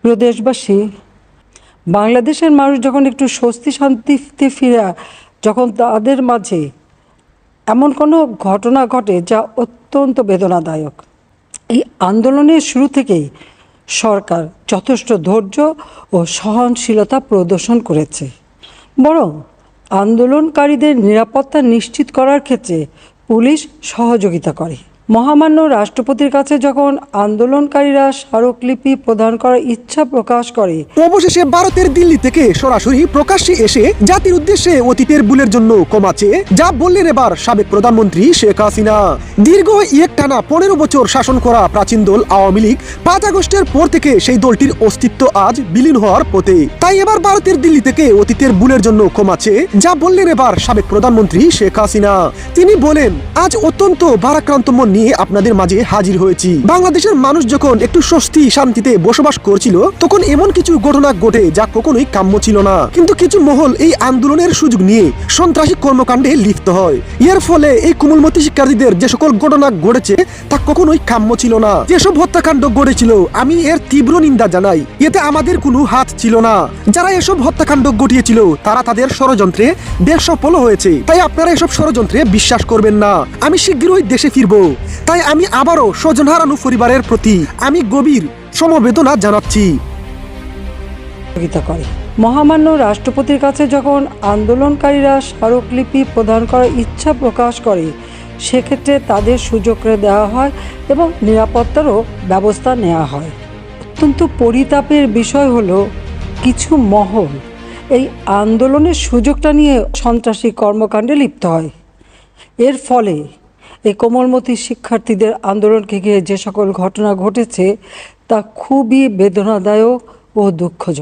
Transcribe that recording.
প্রিয় দেশবাসী, বাংলাদেশের মানুষ যখন একটু স্বস্তি শান্তিতে ফিরে, যখন তাদের মাঝে এমন কোনো ঘটনা ঘটে যা অত্যন্ত বেদনাদায়ক, এই আন্দোলনের শুরু থেকেই সরকার যথেষ্ট ধৈর্য ও সহনশীলতা প্রদর্শন করেছে। বরং আন্দোলনকারীদের নিরাপত্তা নিশ্চিত করার ক্ষেত্রে পুলিশ সহযোগিতা করে। মহামান্য রাষ্ট্রপতির কাছে যখন আন্দোলনকারীরা স্মারকলিপি প্রদান করার ইচ্ছা প্রকাশ করে, অবশেষে ভারতের দিল্লি থেকে সরাসরি প্রকাশ্যে এসে জাতির উদ্দেশ্যে অতীতের ভুলের জন্য ক্ষমা চেয়ে যা বললেন এবার সাবেক প্রধানমন্ত্রী শেখ হাসিনা। দীর্ঘ একটানা 15 বছর শাসন করা প্রাচীন দল আওয়ামী লীগ 5 আগস্টের পর থেকে সেই দলটির অস্তিত্ব আজ বিলীন হওয়ার পথে। তাই এবার ভারতের দিল্লি থেকে অতীতের ভুলের জন্য ক্ষমা চেয়ে যা বললেন এবার সাবেক প্রধানমন্ত্রী শেখ হাসিনা। তিনি বলেন, আজ অত্যন্ত ভারাক্রান্ত মন নিয়ে আপনাদের মাঝে হাজির হয়েছি। বাংলাদেশের মানুষ যখন একটু স্বস্তি শান্তিতে বসবাস করছিল, তখন এমন কিছু ঘটনা ঘটে যা কখনোই কাম্য ছিল না। কিন্তু কিছু মহল এই আন্দোলনের সুযোগ নিয়ে সন্ত্রাসী কর্মকাণ্ডে লিপ্ত হয়। এর ফলে এই কোমলমতি শিক্ষার্থীদের যে সকল ঘটনা ঘটেছে তা কখনোই কাম্য ছিল না। যেসব হত্যাকাণ্ড ঘটেছিল আমি এর তীব্র নিন্দা জানাই। এতে আমাদের কোনো হাত ছিল না। যারা এসব হত্যাকাণ্ড ঘটিয়েছিল তারা তাদের ষড়যন্ত্রে বেশ সফল হয়েছে। তাই আপনারা এসব ষড়যন্ত্রে বিশ্বাস করবেন না। আমি শীঘ্রই দেশে ফিরব। তাই আমি আবারও স্বজন হারানো পরিবারের প্রতি আমি গভীর সমবেদনা জানাচ্ছি। করে মহামান্য রাষ্ট্রপতির কাছে যখন আন্দোলনকারীরা স্মারকলিপি প্রদান করার ইচ্ছা প্রকাশ করে, সেক্ষেত্রে তাদের সুযোগ করে দেওয়া হয় এবং নিরাপত্তারও ব্যবস্থা নেওয়া হয়। অত্যন্ত পরিতাপের বিষয় হলো, কিছু মহল এই আন্দোলনের সুযোগটা নিয়ে সন্ত্রাসী কর্মকাণ্ডে লিপ্ত হয়। এর ফলে এই কোমলমতি শিক্ষার্থীদের আন্দোলনকে ঘিরে যে সকল ঘটনা ঘটেছে তা খুবই বেদনাদায়ক ও দুঃখজনক।